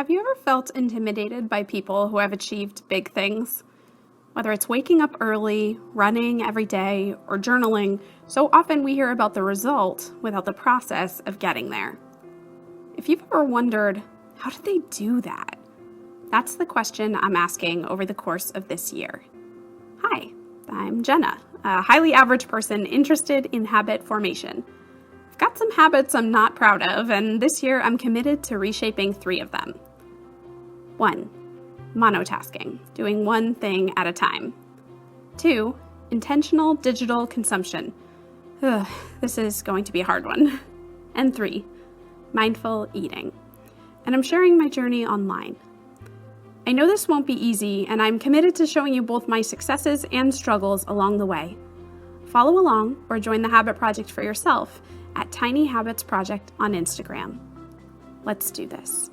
Have you ever felt intimidated by people who have achieved big things? Whether it's waking up early, running every day, or journaling, so often we hear about the result without the process of getting there. If you've ever wondered, how did they do that? That's the question I'm asking over the course of this year. Hi, I'm Jenna, a highly average person interested in habit formation. I've got some habits I'm not proud of, and this year I'm committed to reshaping 3 of them. 1. Monotasking, doing one thing at a time. 2. Intentional digital consumption. This is going to be a hard one. And 3. Mindful eating. And I'm sharing my journey online. I know this won't be easy, and I'm committed to showing you both my successes and struggles along the way. Follow along or join the Habit Project for yourself at Tiny Habits Project on Instagram. Let's do this.